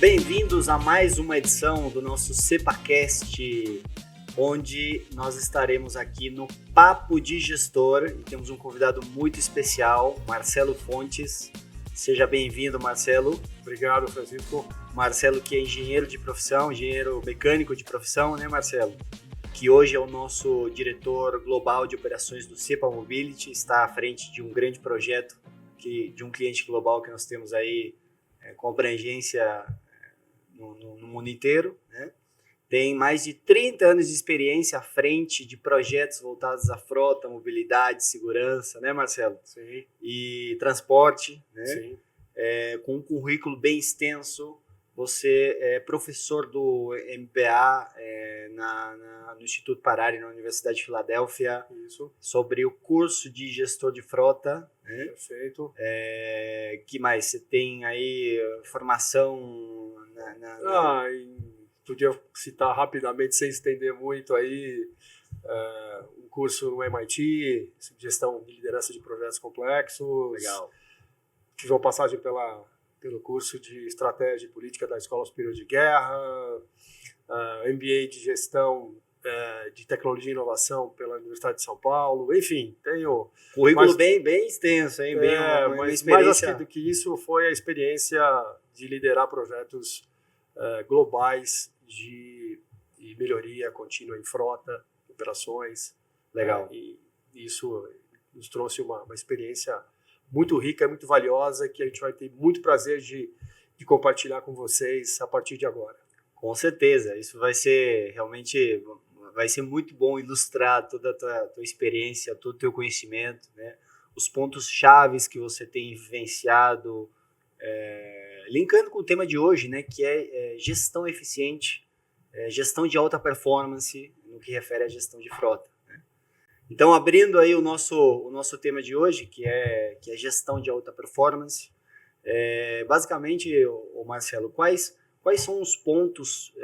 Bem-vindos a mais uma edição do nosso CEPAcast, onde nós estaremos aqui no Papo de Gestor e temos um convidado muito especial, Marcelo Fontes. Seja bem-vindo, Marcelo. Obrigado, Francisco. Marcelo, que é engenheiro de profissão, engenheiro mecânico de profissão, né, Marcelo? Que hoje é o nosso diretor global de operações do Cepa Mobility, está à frente de um grande projeto de um cliente global que nós temos aí com abrangência no mundo inteiro, né? Tem mais de 30 anos de experiência à frente de projetos voltados à frota, mobilidade, segurança, né, Marcelo? Sim. E transporte, né? Sim. Com um currículo bem extenso. Você é professor do MBA no Instituto Parari, na Universidade de Filadélfia. Isso. Sobre o curso de gestor de frota, né? Perfeito. Que mais? Você tem aí formação Podia citar rapidamente, sem estender muito aí, um curso no MIT, gestão de liderança de projetos complexos. Legal. Tive uma passagem pelo curso de estratégia e política da Escola Superior de Guerra, MBA de gestão de tecnologia e inovação pela Universidade de São Paulo. Enfim, tenho... Currículo bem extenso, hein? Mas mais do que isso foi a experiência de liderar projetos globais de melhoria contínua em frota, operações. Legal. E isso nos trouxe uma experiência muito rica, muito valiosa, que a gente vai ter muito prazer de compartilhar com vocês a partir de agora. Com certeza, isso vai ser realmente, vai ser muito bom ilustrar toda a tua experiência, todo o teu conhecimento, né? Os pontos chaves que você tem vivenciado, linkando com o tema de hoje, né? Que é gestão eficiente, gestão de alta performance, no que refere à gestão de frota. Então, abrindo aí o nosso tema de hoje, que é gestão de alta performance, basicamente, Marcelo, quais são os pontos,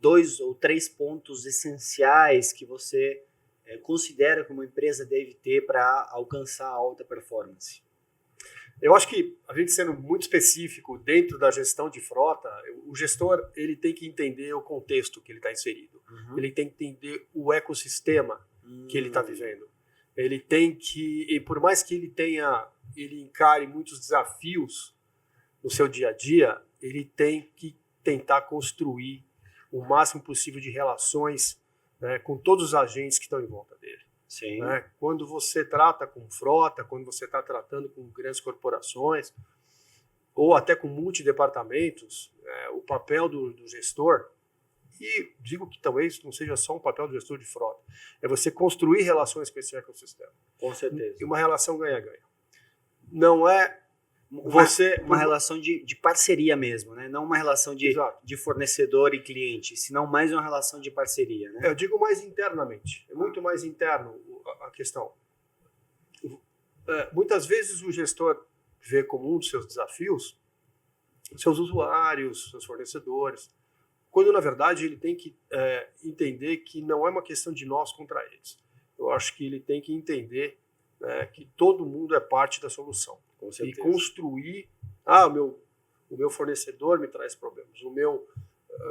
2 ou 3 pontos essenciais que você considera que uma empresa deve ter para alcançar a alta performance? Eu acho que, a gente sendo muito específico dentro da gestão de frota, o gestor ele tem que entender o contexto que ele está inserido. Uhum. Ele tem que entender o ecossistema que ele está vivendo. Ele tem que, e por mais que ele encare muitos desafios no seu dia a dia, ele tem que tentar construir o máximo possível de relações, né, com todos os agentes que estão em volta dele. Sim. Né? Quando você trata com frota, quando você está tratando com grandes corporações, ou até com multidepartamentos, o papel do gestor, e digo que talvez não seja só um papel do gestor de frota, é você construir relações com esse ecossistema. Com certeza. E uma relação ganha-ganha. Não é uma relação de parceria mesmo, né? Não uma relação de fornecedor e cliente, senão mais uma relação de parceria, né? Eu digo mais internamente, é muito mais interno a questão. Muitas vezes o gestor vê como um dos seus desafios seus usuários, seus fornecedores, quando na verdade ele tem que entender que não é uma questão de nós contra eles. Eu acho que ele tem que entender, né, que todo mundo é parte da solução. Com certeza. E construir, o meu fornecedor me traz problemas, o meu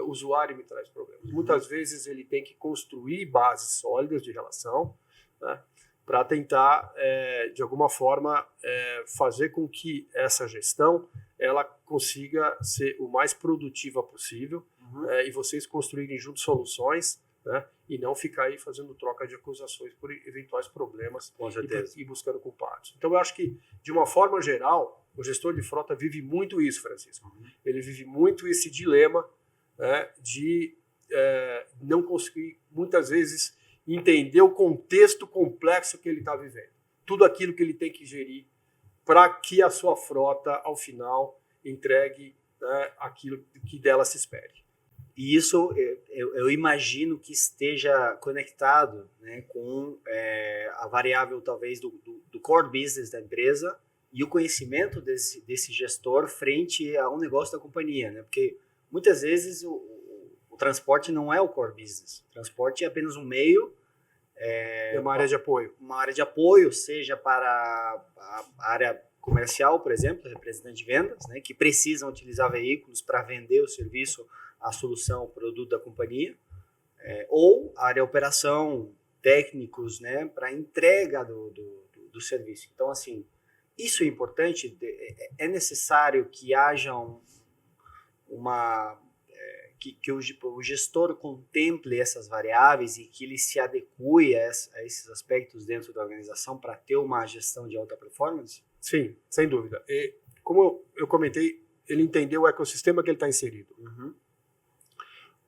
usuário me traz problemas. Muitas vezes ele tem que construir bases sólidas de relação, né, para tentar, de alguma forma, fazer com que essa gestão ela consiga ser o mais produtiva possível, e vocês construírem juntos soluções, né, e não ficar aí fazendo troca de acusações por eventuais problemas e buscando culpados. Então eu acho que, de uma forma geral, o gestor de frota vive muito isso, Francisco. Ele vive muito esse dilema, né, de não conseguir, muitas vezes, entender o contexto complexo que ele está vivendo. Tudo aquilo que ele tem que gerir para que a sua frota, ao final, entregue, né, aquilo que dela se espere. E isso eu imagino que esteja conectado, né, com a variável, talvez, do core business da empresa e o conhecimento desse gestor frente ao negócio da companhia, né? Porque muitas vezes o transporte não é o core business. O transporte é apenas um meio. É uma área de apoio. Uma área de apoio, seja para a área comercial, por exemplo, representante de vendas, né, que precisam utilizar veículos para vender o serviço, a solução, o produto da companhia, ou a área de operação, técnicos, né, para entrega do serviço. Então, assim, isso é importante, é necessário que haja que o gestor contemple essas variáveis e que ele se adeque a esses aspectos dentro da organização para ter uma gestão de alta performance? Sim, sem dúvida. E, como eu comentei, ele entendeu o ecossistema que ele está inserido. Uhum.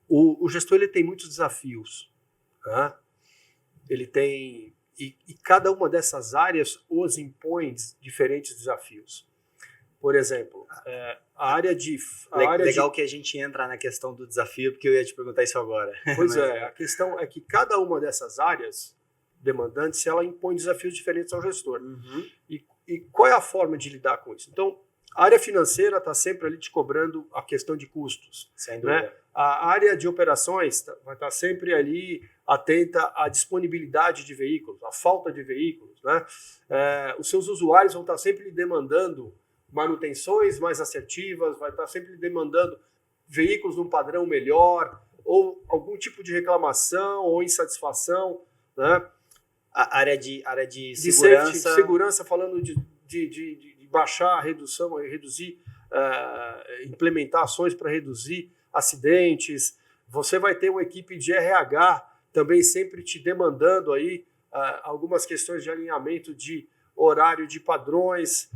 O gestor ele tem muitos desafios. Né? Ele tem... E cada uma dessas áreas os impõe diferentes desafios. Por exemplo, a área de... Legal que a gente entra na questão do desafio, porque eu ia te perguntar isso agora. Pois a questão é que cada uma dessas áreas demandantes, ela impõe desafios diferentes ao gestor. Uhum. E qual é a forma de lidar com isso? Então, a área financeira está sempre ali te cobrando a questão de custos. Sem dúvida. Né? A área de operações vai estar sempre ali atenta à disponibilidade de veículos, à falta de veículos. Né? Os seus usuários vão estar sempre lhe demandando manutenções mais assertivas, vai estar sempre lhe demandando veículos num padrão melhor, ou algum tipo de reclamação ou insatisfação. Né? A área de segurança. Safety, segurança, falando de baixar a redução, reduzir, implementar ações para reduzir acidentes. Você vai ter uma equipe de RH também sempre te demandando aí algumas questões de alinhamento de horário, de padrões,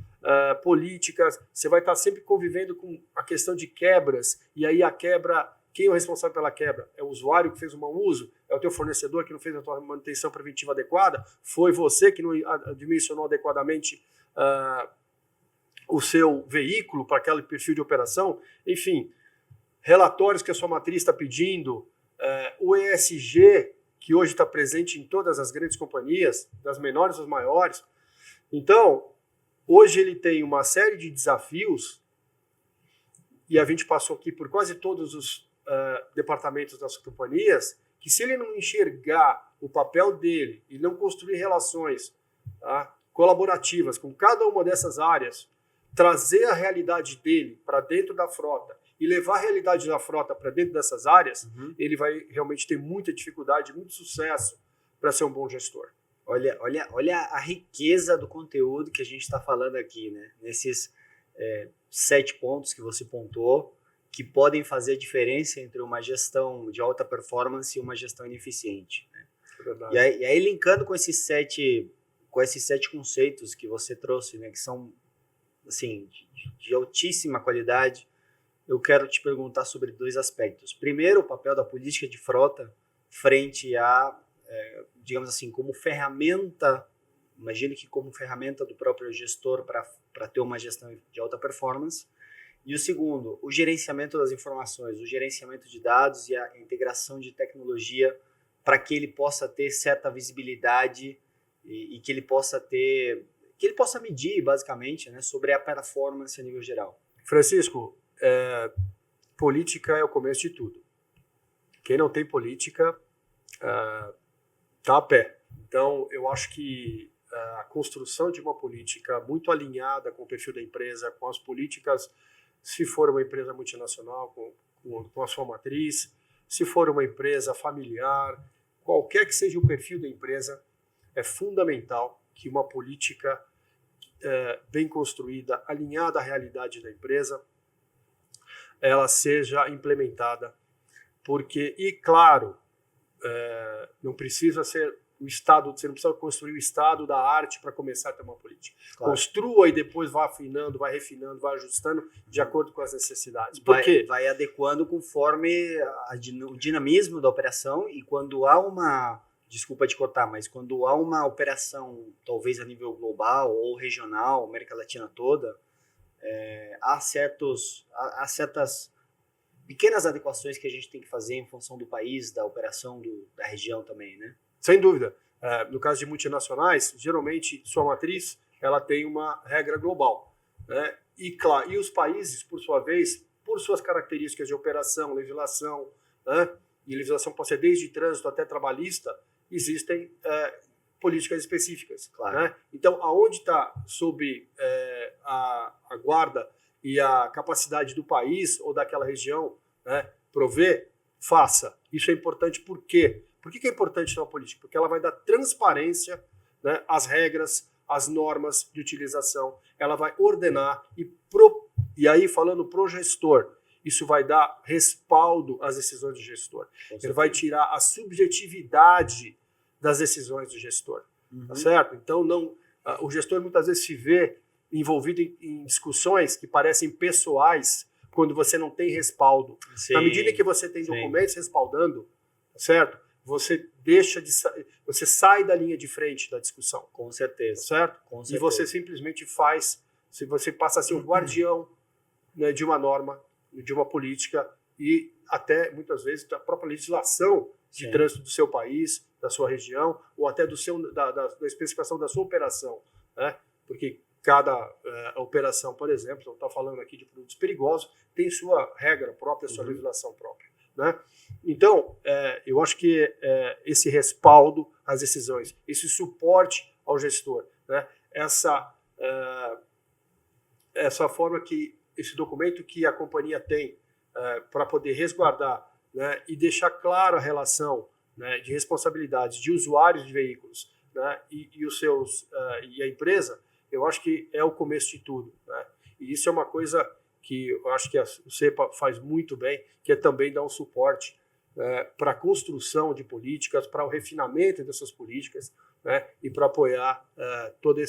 políticas. Você vai estar sempre convivendo com a questão de quebras, e aí a quebra, quem é o responsável pela quebra? É o usuário que fez um mau uso? É o teu fornecedor que não fez a tua manutenção preventiva adequada? Foi você que não dimensionou adequadamente o seu veículo para aquele perfil de operação? Enfim, relatórios que a sua matriz está pedindo, o ESG, que hoje está presente em todas as grandes companhias, das menores às maiores. Então, hoje ele tem uma série de desafios, e a gente passou aqui por quase todos os departamentos das companhias, que se ele não enxergar o papel dele e não construir relações colaborativas com cada uma dessas áreas, trazer a realidade dele para dentro da frota e levar a realidade da frota para dentro dessas áreas, ele vai realmente ter muita dificuldade, muito sucesso para ser um bom gestor. Olha a riqueza do conteúdo que a gente está falando aqui, né? Nesses 7 pontos que você pontuou, que podem fazer a diferença entre uma gestão de alta performance e uma gestão ineficiente. Né? Verdade. E aí linkando com esses 7 conceitos que você trouxe, né, que são assim, de altíssima qualidade, eu quero te perguntar sobre 2 aspectos. Primeiro, o papel da política de frota frente a, digamos assim, como ferramenta, imagine que como ferramenta do próprio gestor para ter uma gestão de alta performance. E o segundo, o gerenciamento das informações, o gerenciamento de dados e a integração de tecnologia para que ele possa ter certa visibilidade e que ele possa medir, basicamente, né, sobre a performance a nível geral. Francisco, política é o começo de tudo. Quem não tem política está a pé. Então, eu acho que a construção de uma política muito alinhada com o perfil da empresa, com as políticas, se for uma empresa multinacional, com a sua matriz, se for uma empresa familiar, qualquer que seja o perfil da empresa, é fundamental que uma política bem construída, alinhada à realidade da empresa, ela seja implementada. Porque, e claro, não precisa ser o Estado, você não precisa construir o Estado da arte para começar a ter uma política. Claro. Construa e depois vai afinando, vai refinando, vai ajustando de acordo com as necessidades. Por quê? Vai adequando conforme o dinamismo da operação, e quando há uma, desculpa te cortar, mas quando há uma operação talvez a nível global ou regional, América Latina toda, há certas pequenas adequações que a gente tem que fazer em função do país, da operação da região também, né? Sem dúvida. No caso de multinacionais, geralmente sua matriz ela tem uma regra global. Né? E, claro, e os países, por sua vez, por suas características de operação, legislação, né? E legislação pode ser desde trânsito até trabalhista, existem políticas específicas. Claro. Né? Então, aonde está sob a guarda e a capacidade do país ou daquela região, né, prover, faça. Isso é importante por quê? Por que é importante uma política? Porque ela vai dar transparência, né, às regras, às normas de utilização, ela vai ordenar e aí falando pro gestor, isso vai dar respaldo às decisões do gestor. Ele vai tirar a subjetividade das decisões do gestor, tá certo? Então o gestor muitas vezes se vê envolvido em discussões que parecem pessoais quando você não tem respaldo. Sim, na medida em que você tem documentos respaldando, tá certo? Você você sai da linha de frente da discussão. Com certeza. Certo? Com certeza. E você simplesmente se você passa a ser o guardião, né, de uma norma, de uma política e até, muitas vezes, da própria legislação de trânsito do seu país, da sua região, ou até da especificação da sua operação, né? Porque cada operação, por exemplo, eu estou falando aqui de produtos perigosos, tem sua regra própria, sua legislação própria, né? Então, eu acho que esse respaldo às decisões, esse suporte ao gestor, né? Essa forma que esse documento que a companhia tem para poder resguardar, né, e deixar clara a relação, né, de responsabilidades de usuários de veículos, né, e a empresa, eu acho que é o começo de tudo, né? E isso é uma coisa que eu acho que o CEPA faz muito bem, que é também dar um suporte para a construção de políticas, para o refinamento dessas políticas, né, e para apoiar toda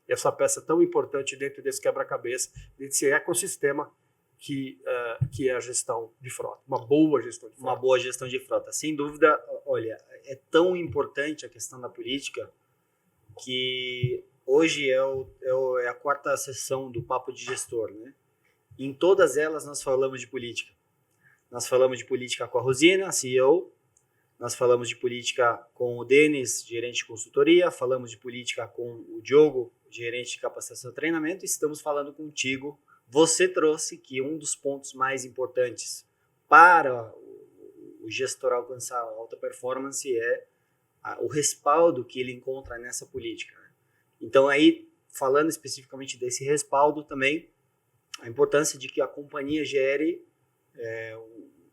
essa peça tão importante dentro desse quebra-cabeça, desse ecossistema que é a gestão de frota. Uma boa gestão de frota. Uma boa gestão de frota. Sem dúvida, olha, é tão importante a questão da política que hoje é a 4ª sessão do Papo de Gestor, né? Em todas elas nós falamos de política. Nós falamos de política com a Rosina, CEO, nós falamos de política com o Denis, gerente de consultoria, falamos de política com o Diogo, gerente de capacitação e treinamento, e estamos falando contigo. Você trouxe que um dos pontos mais importantes para o gestor alcançar a alta performance é o respaldo que ele encontra nessa política, né? Então, aí, falando especificamente desse respaldo também, a importância de que a companhia gere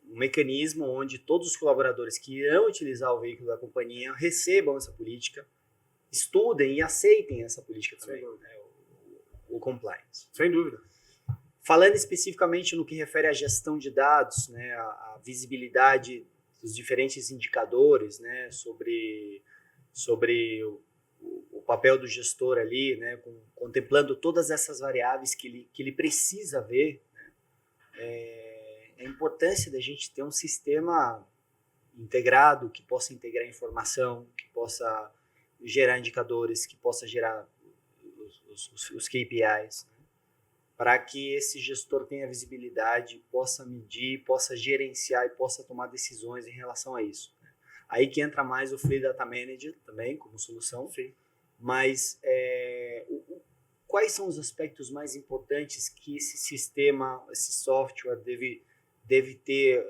um mecanismo onde todos os colaboradores que irão utilizar o veículo da companhia recebam essa política, estudem e aceitem essa política também, né? O compliance. Sem dúvida. Falando especificamente no que refere à gestão de dados, né, a visibilidade dos diferentes indicadores, né, sobre o papel do gestor ali, né, contemplando todas essas variáveis que ele precisa ver, né, a importância da gente ter um sistema integrado, que possa integrar informação, que possa gerar indicadores, que possa gerar os KPIs, né, para que esse gestor tenha visibilidade, possa medir, possa gerenciar e possa tomar decisões em relação a isso. Aí que entra mais o Free Data Manager também como solução. Sim. Mas quais são os aspectos mais importantes que esse sistema, esse software deve ter,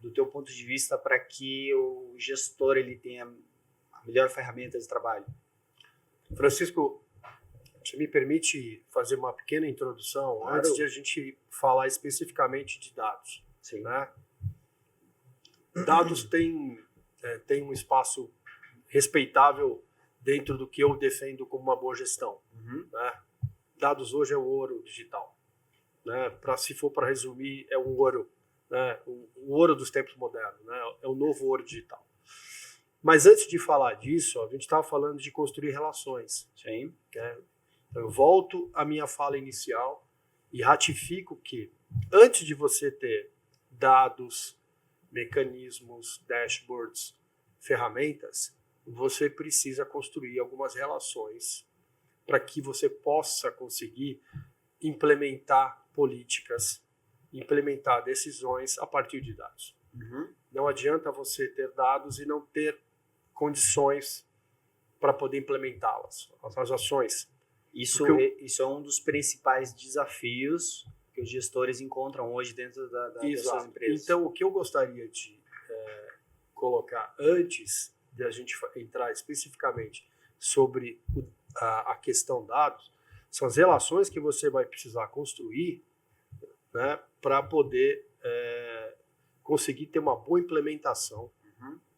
do teu ponto de vista, para que o gestor ele tenha a melhor ferramenta de trabalho? Francisco, você me permite fazer uma pequena introdução, claro, antes de a gente falar especificamente de dados? Sim. Né? Dados tem um espaço respeitável dentro do que eu defendo como uma boa gestão. Né? Dados hoje é o ouro digital. Né? Se for para resumir, é um ouro, né? O ouro dos tempos modernos, né? É o novo ouro digital. Mas antes de falar disso, a gente estava falando de construir relações. Sim. Né? Então, eu volto à minha fala inicial e ratifico que antes de você ter dados, mecanismos, dashboards, ferramentas, você precisa construir algumas relações para que você possa conseguir implementar políticas, implementar decisões a partir de dados. Não adianta você ter dados e não ter condições para poder implementá-las, as ações. Isso é um dos principais desafios que os gestores encontram hoje dentro das suas empresas. Então, o que eu gostaria de colocar antes de a gente entrar especificamente sobre a questão dados, São as relações que você vai precisar construir, né, para poder conseguir ter uma boa implementação.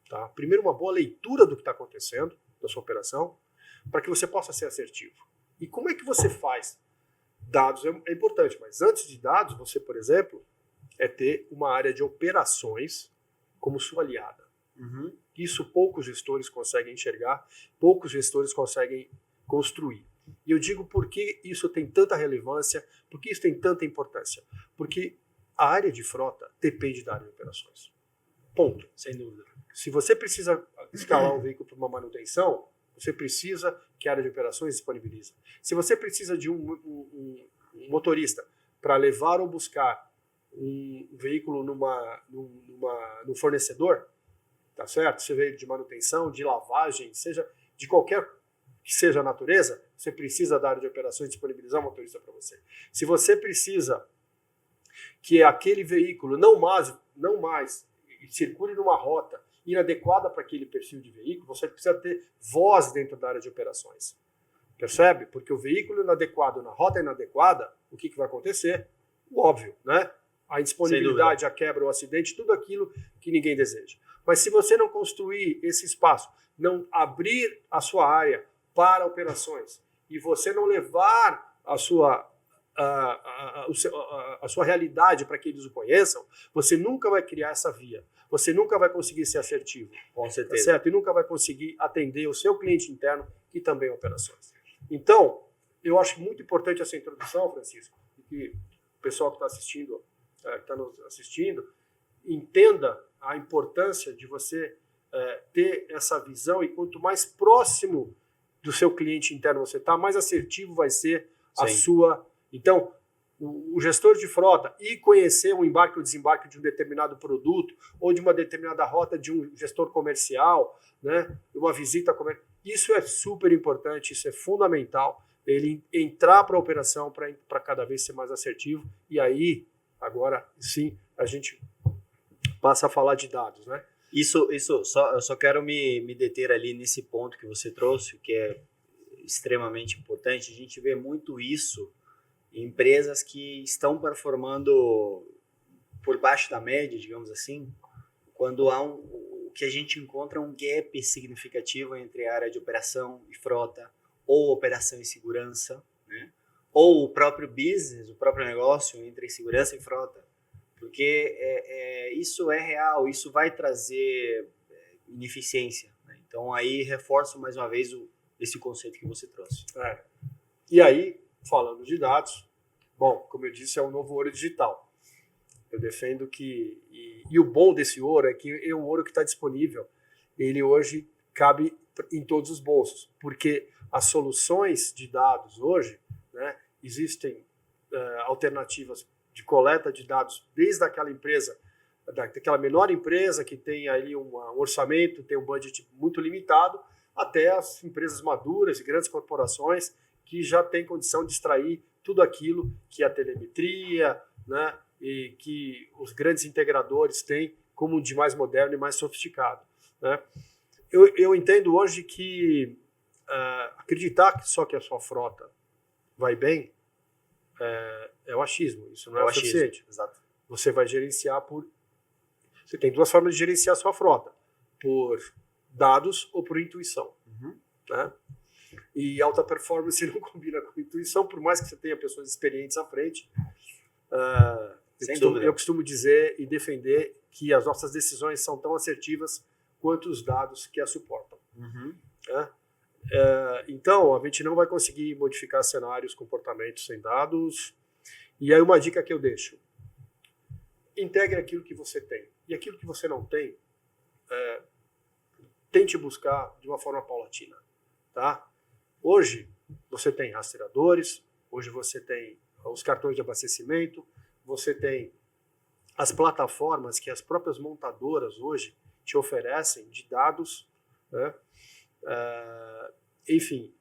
Tá? Primeiro, uma boa leitura do que está acontecendo na sua operação, para que você possa ser assertivo. E como é que você faz? Dados é importante, mas antes de dados, você, por exemplo, ter uma área de operações como sua aliada. Isso poucos gestores conseguem enxergar, poucos gestores conseguem construir. E eu digo por que isso tem tanta relevância, por que isso tem tanta importância. Porque a área de frota depende da área de operações. Ponto. Sem dúvida. Se você precisa escalar um veículo para uma manutenção, você precisa que a área de operações disponibilize. Se você precisa de um motorista para levar ou buscar um veículo num fornecedor, tá certo? Seja de manutenção, de lavagem, seja de qualquer que seja a natureza, você precisa da área de operações disponibilizar um motorista para você. Se você precisa que aquele veículo não mais circule numa rota inadequada para aquele perfil de veículo, você precisa ter voz dentro da área de operações. Percebe? Porque o veículo inadequado na rota inadequada, o que vai acontecer? O óbvio, né? A indisponibilidade, a quebra, o acidente, tudo aquilo que ninguém deseja. Mas se você não construir esse espaço, não abrir a sua área para operações e você não levar a sua realidade para que eles o conheçam, você nunca vai criar essa via. Você nunca vai conseguir ser assertivo. Com certeza. Tá certo? E nunca vai conseguir atender o seu cliente interno e também operações. Então, eu acho muito importante essa introdução, Francisco, que o pessoal que está assistindo, está nos assistindo, entenda a importância de você ter essa visão, e quanto mais próximo do seu cliente interno você está, mais assertivo vai ser a sua. Então, o gestor de frota e conhecer o embarque ou desembarque de um determinado produto ou de uma determinada rota de um gestor comercial, né, uma visita comercial, isso é super importante, isso é fundamental, ele entrar para a operação para cada vez ser mais assertivo, e aí, agora sim, a gente passa a falar de dados, né? Eu só quero me deter ali nesse ponto que você trouxe, que é extremamente importante. A gente vê muito isso em empresas que estão performando por baixo da média, digamos assim, quando há o que a gente encontra um gap significativo entre a área de operação e frota, ou operação e segurança, né? Ou o próprio business, o próprio negócio entre segurança e frota. Porque isso é real, isso vai trazer ineficiência, né? Então aí reforço mais uma vez esse conceito que você trouxe. E aí, falando de dados, bom, como eu disse, é um novo ouro digital. Eu defendo que, e o bom desse ouro é que é um ouro que está disponível, ele hoje cabe em todos os bolsos, porque as soluções de dados hoje, né, existem alternativas de coleta de dados desde aquela empresa, daquela menor empresa que tem ali um orçamento, tem um budget muito limitado, até as empresas maduras e grandes corporações que já têm condição de extrair tudo aquilo que a telemetria, né, e que os grandes integradores têm como de mais moderno e mais sofisticado, né? Eu entendo hoje que acreditar que só que a sua frota vai bem é o achismo, isso não é o suficiente. Exato. Você vai gerenciar Você tem duas formas de gerenciar a sua frota: por dados ou por intuição. Né? E alta performance não combina com intuição, por mais que você tenha pessoas experientes à frente. Eu costumo dizer e defender que as nossas decisões são tão assertivas quanto os dados que as suportam. Então, a gente não vai conseguir modificar cenários, comportamentos sem dados. E aí uma dica que eu deixo: integre aquilo que você tem. E aquilo que você não tem, tente buscar de uma forma paulatina. Tá? Hoje, você tem rastreadores, hoje você tem os cartões de abastecimento, você tem as plataformas que as próprias montadoras hoje te oferecem de dados, né? Enfim,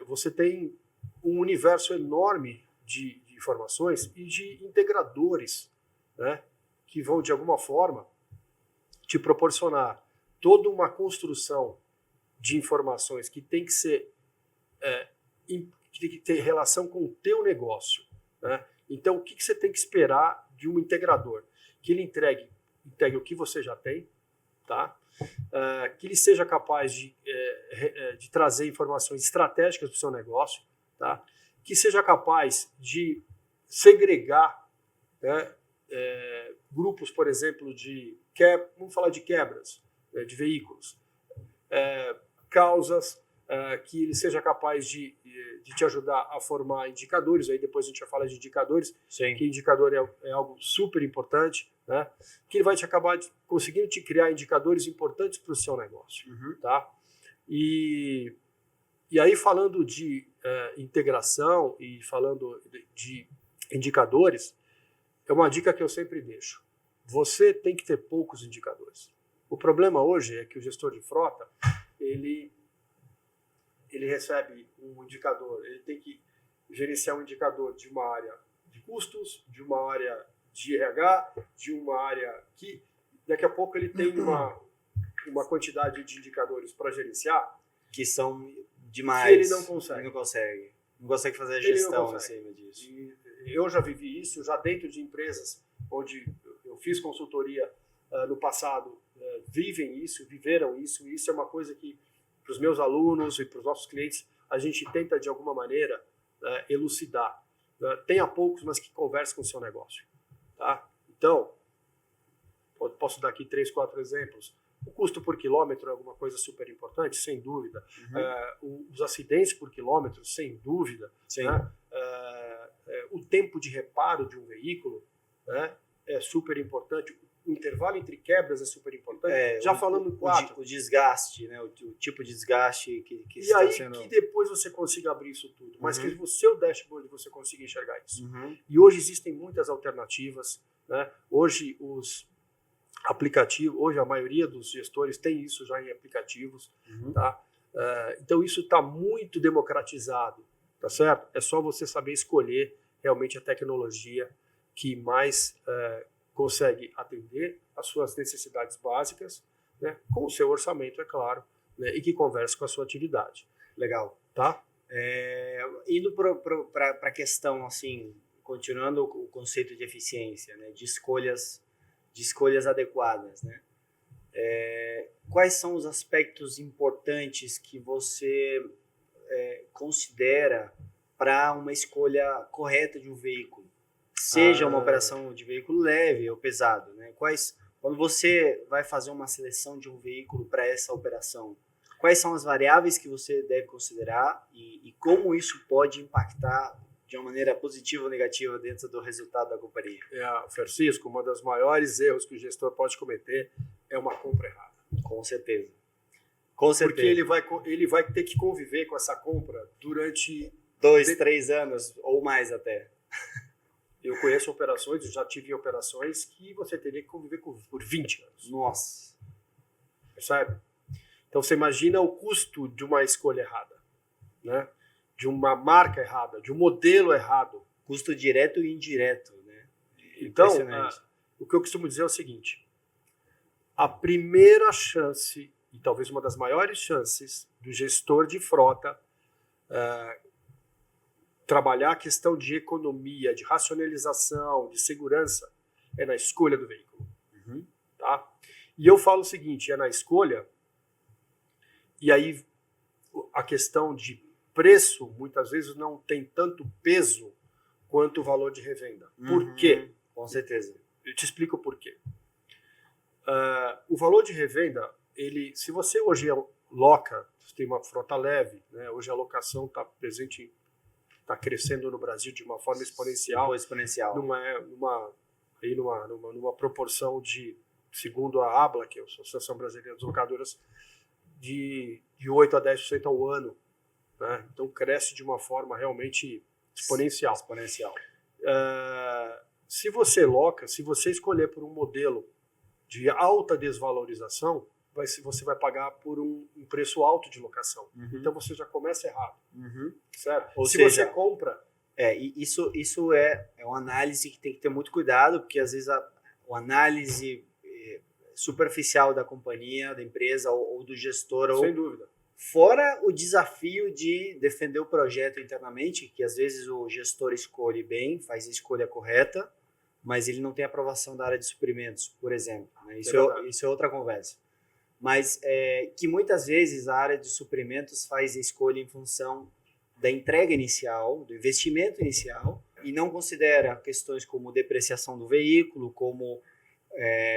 você tem um universo enorme de informações e de integradores, né, que vão, de alguma forma, te proporcionar toda uma construção de informações que tem que ser que tem que ter relação com o teu negócio, né? Então, o que você tem que esperar de um integrador? Que ele entregue o que você já tem, tá? Que ele seja capaz de trazer informações estratégicas para o seu negócio, tá? Que seja capaz de segregar, né, grupos, por exemplo, vamos falar de quebras, né, de veículos, causas, que ele seja capaz de te ajudar a formar indicadores. Aí depois a gente vai falar de indicadores. Sim. Que indicador é algo super importante, né? Que ele vai conseguindo te criar indicadores importantes para o seu negócio. Uhum. Tá? E aí, falando de integração e falando de indicadores, é uma dica que eu sempre deixo. Você tem que ter poucos indicadores. O problema hoje é que o gestor de frota, ele recebe um indicador, ele tem que gerenciar um indicador de uma área de custos, de uma área de RH, de uma área que daqui a pouco ele tem uma quantidade de indicadores para gerenciar que são demais. Que ele não consegue. Não consegue fazer a gestão em cima disso. E eu já vivi isso, já dentro de empresas onde eu fiz consultoria no passado, viveram isso, e isso é uma coisa que para os meus alunos e para os nossos clientes, a gente tenta, de alguma maneira, elucidar. Tenha poucos, mas que converse com o seu negócio. Tá? Então, posso dar aqui 3, 4 exemplos. O custo por quilômetro é alguma coisa super importante, sem dúvida. Os acidentes por quilômetro, sem dúvida. Sim. Né? O tempo de reparo de um veículo, né, é super importante. O intervalo entre quebras é super importante. Já falando em 4. O desgaste, né? O tipo de desgaste que e está aí sendo... que depois você consiga abrir isso tudo. Mas que o seu dashboard você consiga enxergar isso. E hoje existem muitas alternativas. Né? Hoje os aplicativos, hoje a maioria dos gestores tem isso já em aplicativos. Tá? Então isso está muito democratizado. Tá certo? É só você saber escolher realmente a tecnologia que mais consegue atender às suas necessidades básicas, né, com o seu orçamento, é claro, né, e que converse com a sua atividade. Legal. Tá? Indo para a questão, assim, continuando o conceito de eficiência, né, de escolhas adequadas, né? Quais são os aspectos importantes que você considera para uma escolha correta de um veículo? Seja uma operação de veículo leve ou pesado, né? Quando você vai fazer uma seleção de um veículo para essa operação, quais são as variáveis que você deve considerar e como isso pode impactar de uma maneira positiva ou negativa dentro do resultado da companhia? Francisco, uma das maiores erros que o gestor pode cometer é uma compra errada. Com certeza. Porque ele vai ter que conviver com essa compra durante 2, 3 anos ou mais até. Eu conheço operações, já tive operações que você teria que conviver por 20 anos. Nossa. Percebe? Então você imagina o custo de uma escolha errada, né? De uma marca errada, de um modelo errado. Custo direto e indireto, né? Então, o que eu costumo dizer é o seguinte: a primeira chance, e talvez uma das maiores chances, do gestor de frota trabalhar a questão de economia, de racionalização, de segurança, é na escolha do veículo. Tá? E eu falo o seguinte, é na escolha, e aí a questão de preço, muitas vezes, não tem tanto peso quanto o valor de revenda. Por quê? Com certeza. Eu te explico por quê. O valor de revenda, se você hoje loca, você tem uma frota leve, né? Hoje a locação está presente, está crescendo no Brasil de uma forma exponencial. Numa proporção de, segundo a ABLA, que é a Associação Brasileira das Locadoras, de 8 a 10% ao ano. Né? Então cresce de uma forma realmente exponencial. Se você loca, se você escolher por um modelo de alta desvalorização, você vai pagar por um preço alto de locação. Então você já começa errado. Certo? Ou se seja, você compra... Isso é uma análise que tem que ter muito cuidado, porque às vezes a análise superficial da companhia, da empresa ou do gestor sem dúvida, Fora o desafio de defender o projeto internamente, que às vezes o gestor escolhe bem, faz a escolha correta, mas ele não tem aprovação da área de suprimentos, por exemplo, né? Isso é outra conversa. Mas que muitas vezes a área de suprimentos faz a escolha em função da entrega inicial, do investimento inicial, e não considera questões como depreciação do veículo, como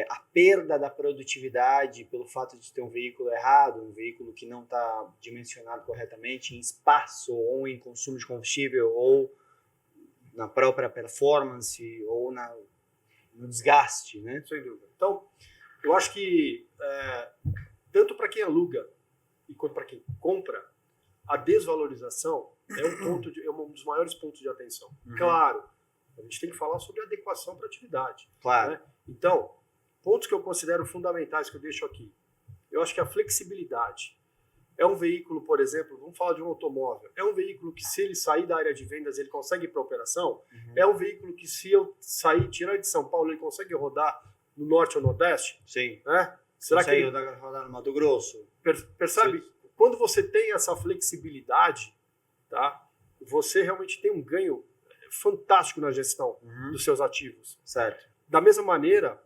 a perda da produtividade pelo fato de ter um veículo errado, um veículo que não está dimensionado corretamente em espaço, ou em consumo de combustível, ou na própria performance, ou no desgaste, né? Sem dúvida. Então, eu acho que tanto para quem aluga e quanto para quem compra, a desvalorização é um dos maiores pontos de atenção. Uhum. Claro, a gente tem que falar sobre adequação para a atividade. Claro. Né? Então, pontos que eu considero fundamentais que eu deixo aqui. Eu acho que a flexibilidade. É um veículo, por exemplo, vamos falar de um automóvel, é um veículo que se ele sair da área de vendas, ele consegue ir para operação? Uhum. É um veículo que se eu sair, tirar de São Paulo, ele consegue rodar no norte ou nordeste? Sim. Né? Será que ele rodar no Mato Grosso? Percebe? Sim. Quando você tem essa flexibilidade, tá? Você realmente tem um ganho fantástico na gestão dos seus ativos. Certo. Da mesma maneira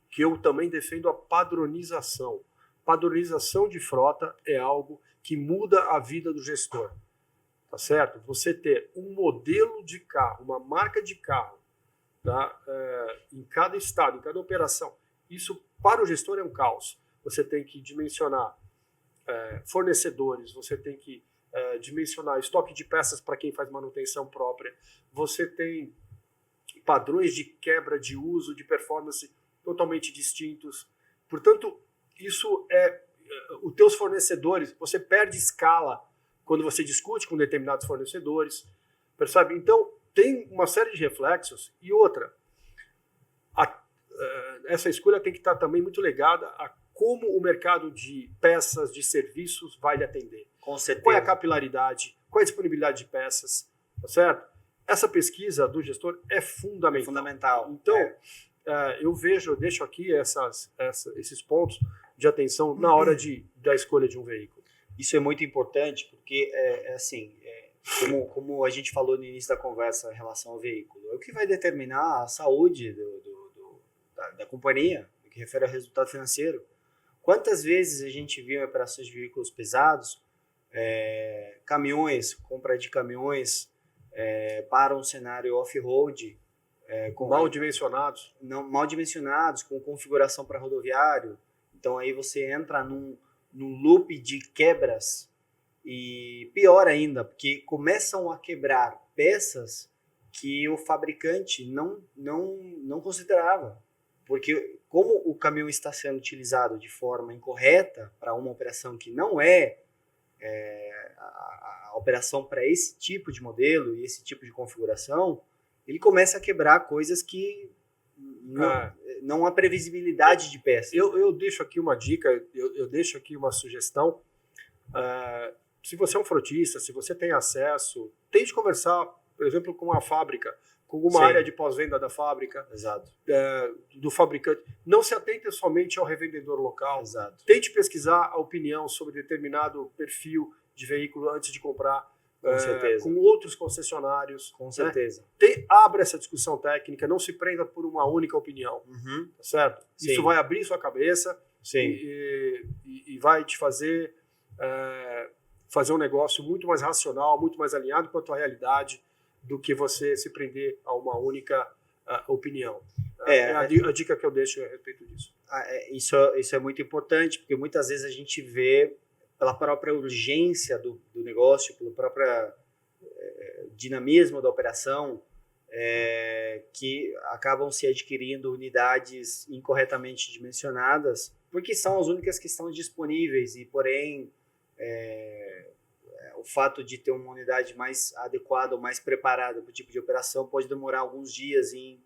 que eu também defendo a padronização. Padronização de frota é algo que muda a vida do gestor. Tá certo? Você ter um modelo de carro, uma marca de carro, tá? Em cada estado, em cada operação, isso para o gestor é um caos. Você tem que dimensionar fornecedores, você tem que dimensionar estoque de peças para quem faz manutenção própria, você tem padrões de quebra de uso, de performance totalmente distintos. Portanto, isso os teus fornecedores, você perde escala quando você discute com determinados fornecedores, percebe? Então, tem uma série de reflexos. E outra, essa escolha tem que estar também muito ligada a como o mercado de peças, de serviços vai lhe atender. Com certeza. Qual é a capilaridade, qual é a disponibilidade de peças, tá certo? Essa pesquisa do gestor é fundamental. É fundamental. Então, eu deixo aqui esses pontos de atenção na hora da escolha de um veículo. Isso é muito importante, porque, como a gente falou no início da conversa em relação ao veículo, é o que vai determinar a saúde da companhia, no que refere ao resultado financeiro. Quantas vezes a gente viu em operações de veículos pesados, caminhões, compra de caminhões para um cenário off-road, mal dimensionados, com configuração para rodoviário. Então aí você entra num loop de quebras e pior ainda, porque começam a quebrar peças que o fabricante não considerava. Porque como o caminhão está sendo utilizado de forma incorreta para uma operação que não é a operação para esse tipo de modelo e esse tipo de configuração, ele começa a quebrar coisas que não há previsibilidade de peças. Eu deixo aqui uma dica, eu deixo aqui uma sugestão. Se você é um frotista, se você tem acesso, tente conversar, por exemplo, com a fábrica, com alguma área de pós-venda da fábrica. Exato. Do fabricante. Não se atente somente ao revendedor local. Exato. Tente pesquisar a opinião sobre determinado perfil de veículo antes de comprar. Com certeza. Com outros concessionários. Com certeza. Abra essa discussão técnica, não se prenda por uma única opinião. Tá certo? Sim. Isso vai abrir sua cabeça. Sim. E vai te fazer um negócio muito mais racional, muito mais alinhado com a tua realidade do que você se prender a uma única opinião. A dica que eu deixo a respeito disso. Isso é muito importante, porque muitas vezes a gente vê, pela própria urgência do negócio, pelo próprio dinamismo da operação, que acabam se adquirindo unidades incorretamente dimensionadas, porque são as únicas que estão disponíveis e, porém, o fato de ter uma unidade mais adequada ou mais preparada para o tipo de operação pode demorar alguns dias em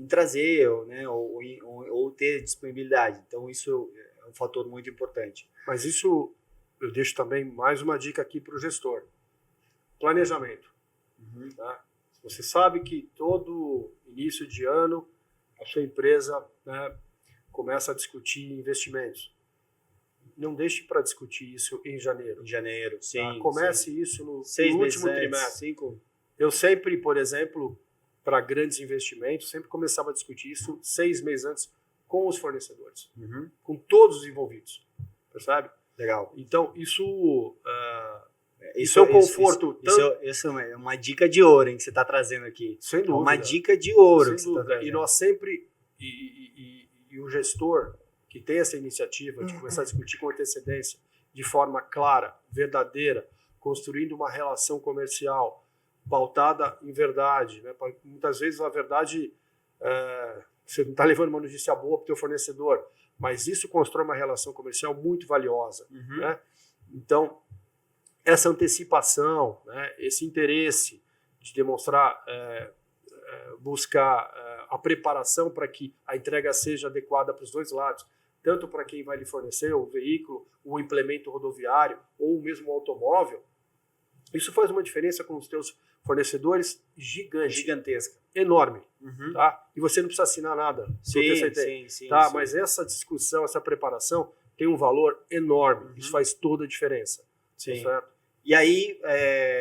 trazer, ou ter disponibilidade. Então, isso é um fator muito importante. Mas isso eu deixo também mais uma dica aqui para o gestor. Planejamento. Tá? Você sabe que todo início de ano a sua empresa começa a discutir investimentos. não deixe para discutir isso em janeiro. Em janeiro, sim. Tá? Comece sim. isso no 6 último meses trimestre. 5. Eu sempre, por exemplo, para grandes investimentos, sempre começava a discutir isso 6 meses antes com os fornecedores, com todos os envolvidos, percebe? Legal. Então, isso é um conforto. Isso é uma dica de ouro, hein, que você está trazendo aqui. Sem dúvida. Uma dica de ouro. Sem dúvida. E nós sempre, e o gestor que tem essa iniciativa de começar a discutir com antecedência, de forma clara, verdadeira, construindo uma relação comercial pautada em verdade, né? Muitas vezes a verdade, você não está levando uma notícia boa para o teu fornecedor, mas isso constrói uma relação comercial muito valiosa. Né? Então, essa antecipação, né? Esse interesse de demonstrar, buscar a preparação para que a entrega seja adequada para os dois lados, tanto para quem vai lhe fornecer o veículo, o implemento rodoviário ou mesmo o automóvel, isso faz uma diferença com os teus fornecedores gigantesca, enorme, tá? E você não precisa assinar nada. Sim, tá? sim. Mas essa discussão, essa preparação tem um valor enorme. Isso faz toda a diferença. Sim. Certo? E aí,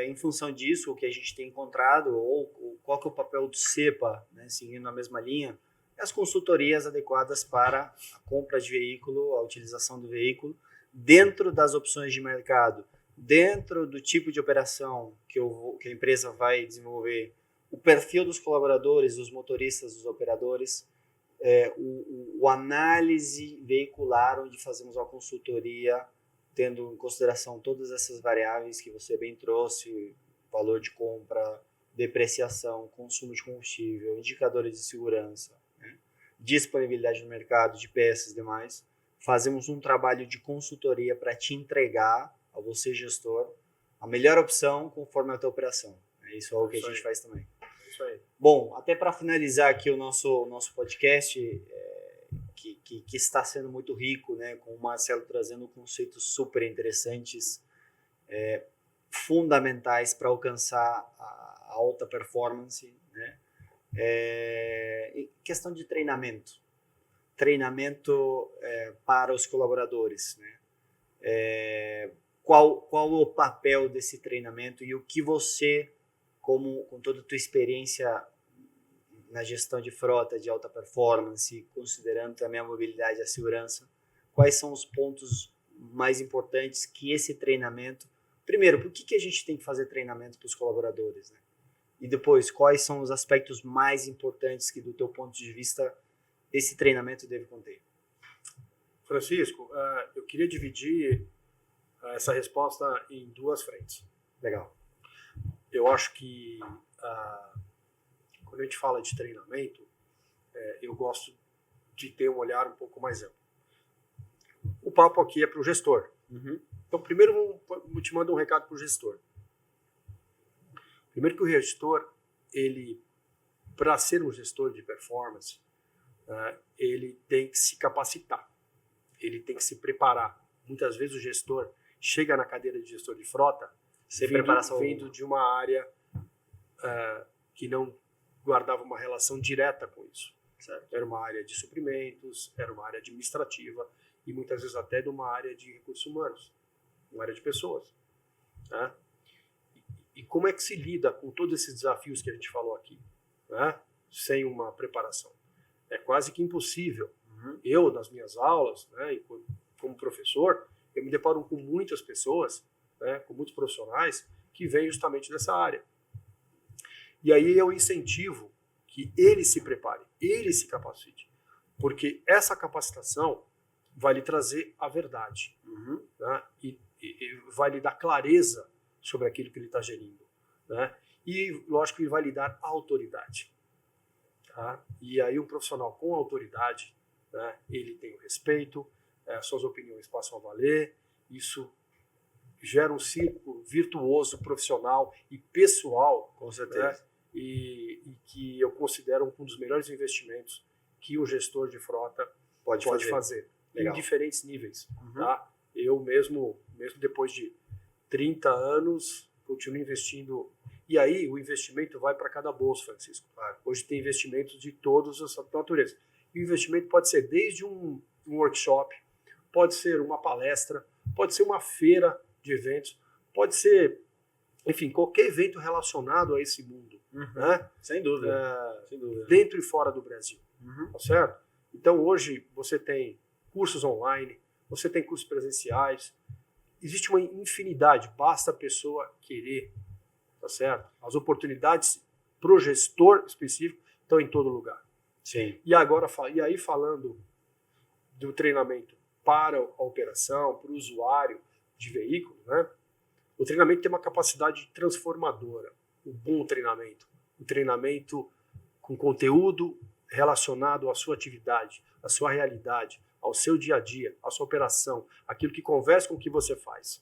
em função disso, o que a gente tem encontrado, ou qual que é o papel do CEPA, né, seguindo a mesma linha, é as consultorias adequadas para a compra de veículo, a utilização do veículo, dentro das opções de mercado, dentro do tipo de operação que a empresa vai desenvolver, o perfil dos colaboradores, dos motoristas, dos operadores, o análise veicular, onde fazemos uma consultoria, tendo em consideração todas essas variáveis que você bem trouxe, valor de compra, depreciação, consumo de combustível, indicadores de segurança, né? Disponibilidade no mercado de peças e demais. Fazemos um trabalho de consultoria para te entregar, a você gestor, a melhor opção conforme a tua operação. Isso é o que a gente faz também. Isso aí. Bom, até para finalizar aqui o nosso podcast, que está sendo muito rico, né, com o Marcelo trazendo conceitos super interessantes, fundamentais para alcançar a alta performance, né? Questão de treinamento para os colaboradores, né? Qual o papel desse treinamento e o que você, com toda a tua experiência na gestão de frota de alta performance, considerando também a mobilidade e a segurança, quais são os pontos mais importantes que esse treinamento... Primeiro, por que a gente tem que fazer treinamento para os colaboradores, né? E depois, quais são os aspectos mais importantes que, do teu ponto de vista, esse treinamento deve conter? Francisco, eu queria dividir essa resposta em duas frentes. Legal. Eu acho que quando a gente fala de treinamento, eu gosto de ter um olhar um pouco mais amplo. O papo aqui é para o gestor. Então, primeiro, eu te mando um recado para o gestor. Primeiro que o gestor, para ser um gestor de performance, ele tem que se capacitar, ele tem que se preparar. Muitas vezes o gestor chega na cadeira de gestor de frota vindo de uma área que não guardava uma relação direta com isso. Certo? Era uma área de suprimentos, era uma área administrativa e muitas vezes até de uma área de recursos humanos, uma área de pessoas. Né? E como é que se lida com todos esses desafios que a gente falou aqui, né? Sem uma preparação? É quase que impossível. Eu, nas minhas aulas, né, e como professor, eu me deparo com muitas pessoas, né, com muitos profissionais que vêm justamente dessa área. E aí eu incentivo que ele se prepare, ele se capacite, porque essa capacitação vai lhe trazer a verdade, né, e vai lhe dar clareza sobre aquilo que ele está gerindo, né, e lógico que vai lhe dar autoridade. Tá? E aí um profissional com autoridade, né, ele tem o respeito, suas opiniões passam a valer, isso gera um círculo virtuoso, profissional e pessoal, com certeza, né, e que eu considero um dos melhores investimentos que o gestor de frota pode fazer em diferentes níveis. Tá? Eu mesmo depois de 30 anos, continuo investindo. E aí o investimento vai para cada bolso, Francisco. Hoje tem investimentos de todas as naturezas. E o investimento pode ser desde um workshop, pode ser uma palestra, pode ser uma feira de eventos, pode ser, enfim, qualquer evento relacionado a esse mundo, né? Sem dúvida. Sem dúvida. Dentro e fora do Brasil, tá certo? Então hoje você tem cursos online, você tem cursos presenciais, existe uma infinidade, basta a pessoa querer, tá certo? As oportunidades para o gestor específico estão em todo lugar. Sim. E aí falando do treinamento para a operação, para o usuário de veículo, né? O treinamento tem uma capacidade transformadora, um bom treinamento, um treinamento com conteúdo relacionado à sua atividade, à sua realidade, ao seu dia a dia, à sua operação, aquilo que conversa com o que você faz.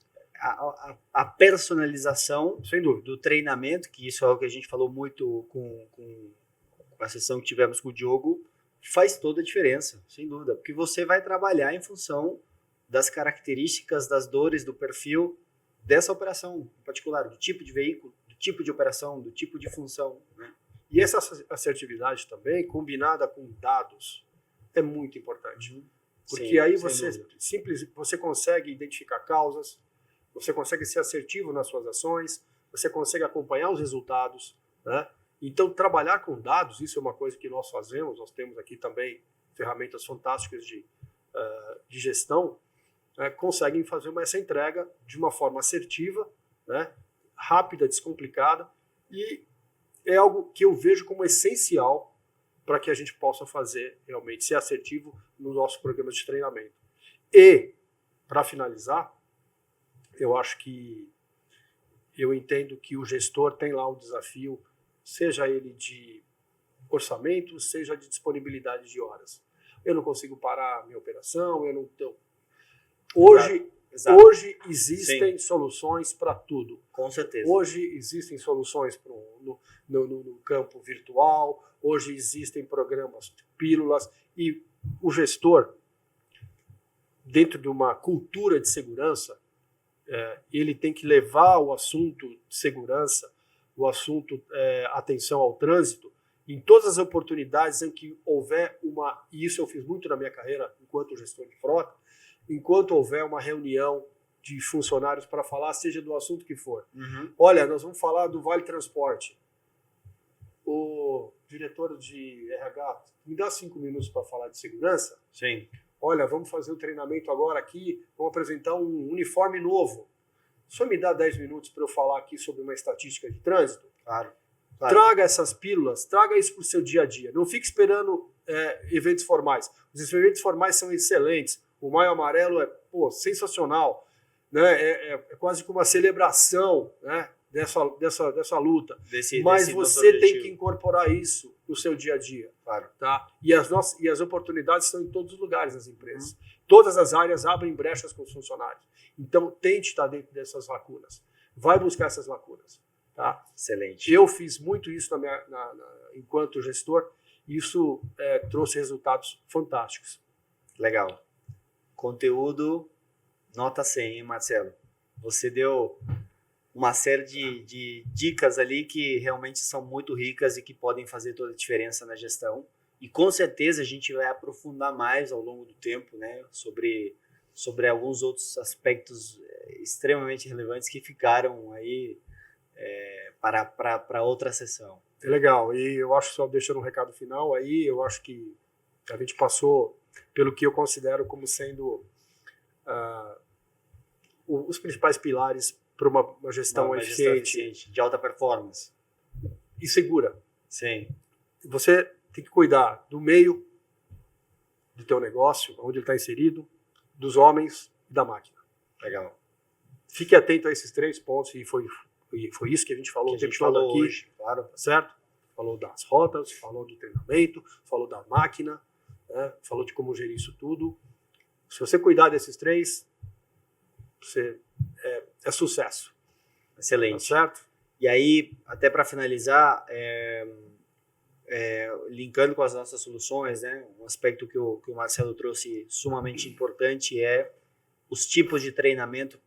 A personalização, sem dúvida, do treinamento, que isso é o que a gente falou muito com a sessão que tivemos com o Diogo, faz toda a diferença, sem dúvida, porque você vai trabalhar em função das características, das dores, do perfil dessa operação em particular, do tipo de veículo, do tipo de operação, do tipo de função, né? E essa assertividade também, combinada com dados, é muito importante. Porque sim, aí você consegue identificar causas, você consegue ser assertivo nas suas ações, você consegue acompanhar os resultados, né? Então, trabalhar com dados, isso é uma coisa que nós fazemos, nós temos aqui também ferramentas fantásticas de gestão, conseguem fazer essa entrega de uma forma assertiva, né? Rápida, descomplicada, e é algo que eu vejo como essencial para que a gente possa fazer, realmente, ser assertivo nos nossos programas de treinamento. E, para finalizar, eu entendo que o gestor tem lá um desafio, seja ele de orçamento, seja de disponibilidade de horas. Eu não consigo parar a minha operação, eu não tenho... Hoje existem soluções para tudo. Com certeza. Hoje existem soluções no campo virtual, hoje existem programas de pílulas, e o gestor, dentro de uma cultura de segurança, ele tem que levar o assunto de segurança, o assunto atenção ao trânsito, em todas as oportunidades em que houver e isso eu fiz muito na minha carreira enquanto gestor de frota, enquanto houver uma reunião de funcionários para falar, seja do assunto que for. Olha, nós vamos falar do Vale Transporte. O diretor de RH, me dá 5 minutos para falar de segurança? Sim. Olha, vamos fazer o treinamento agora aqui, vamos apresentar um uniforme novo. Só me dá 10 minutos para eu falar aqui sobre uma estatística de trânsito? Claro. Traga essas pílulas, traga isso para o seu dia a dia. Não fique esperando eventos formais. Os eventos formais são excelentes. O Maio Amarelo é sensacional, né? É quase como uma celebração, né? dessa luta. Mas você tem que incorporar isso no seu dia a dia. Claro. Tá? E as oportunidades estão em todos os lugares nas empresas. Todas as áreas abrem brechas com os funcionários. Então, tente estar dentro dessas lacunas. Vai buscar essas lacunas. Tá? Excelente. Eu fiz muito isso enquanto gestor, e isso trouxe resultados fantásticos. Legal. Conteúdo, nota 100, hein, Marcelo? Você deu uma série de dicas ali que realmente são muito ricas e que podem fazer toda a diferença na gestão. E com certeza a gente vai aprofundar mais ao longo do tempo, né, sobre alguns outros aspectos extremamente relevantes que ficaram aí para outra sessão. É legal. E eu acho, só deixando um recado final aí, eu acho que a gente passou pelo que eu considero como sendo os principais pilares para uma gestão eficiente, de alta performance e segura. Sim. Você tem que cuidar do meio do teu negócio, onde ele está inserido, dos homens e da máquina. Legal. Fique atento a esses 3 pontos, e foi isso que a gente falou o tempo todo aqui. Hoje, claro. Certo? Falou das rotas, falou do treinamento, falou da máquina, né? Falou de como gerir isso tudo. Se você cuidar desses 3, é sucesso. Excelente. Tá certo? E aí, até para finalizar, linkando com as nossas soluções, né, um aspecto que o Marcelo trouxe sumamente importante é os tipos de treinamento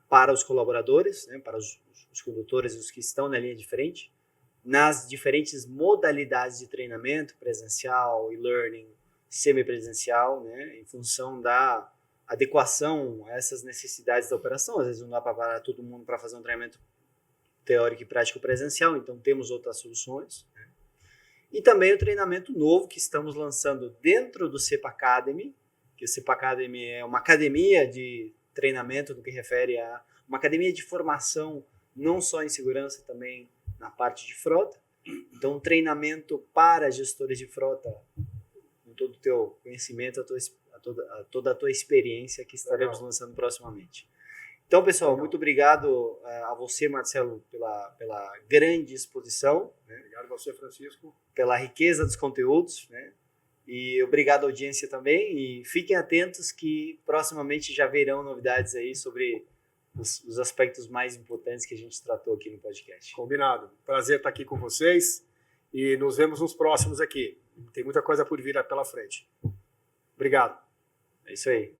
para os colaboradores, né, para os condutores, os que estão na linha de frente, nas diferentes modalidades de treinamento, presencial, e-learning, semipresencial, né, em função da adequação a essas necessidades da operação. Às vezes não dá para parar todo mundo para fazer um treinamento teórico e prático presencial, então temos outras soluções, né? E também o treinamento novo que estamos lançando dentro do CEPA Academy, que o CEPA Academy é uma academia de treinamento no que refere a uma academia de formação, não só em segurança, também na parte de frota. Então, um treinamento para gestores de frota, com todo o teu conhecimento, toda a tua experiência que estaremos lançando proximamente. Então, pessoal, muito obrigado a você, Marcelo, pela grande exposição. Né? Obrigado a você, Francisco. Pela riqueza dos conteúdos, né? E obrigado à audiência também. E fiquem atentos que proximamente já verão novidades aí sobre os aspectos mais importantes que a gente tratou aqui no podcast. Combinado. Prazer estar aqui com vocês e nos vemos nos próximos aqui. Tem muita coisa por vir pela frente. Obrigado. É isso aí.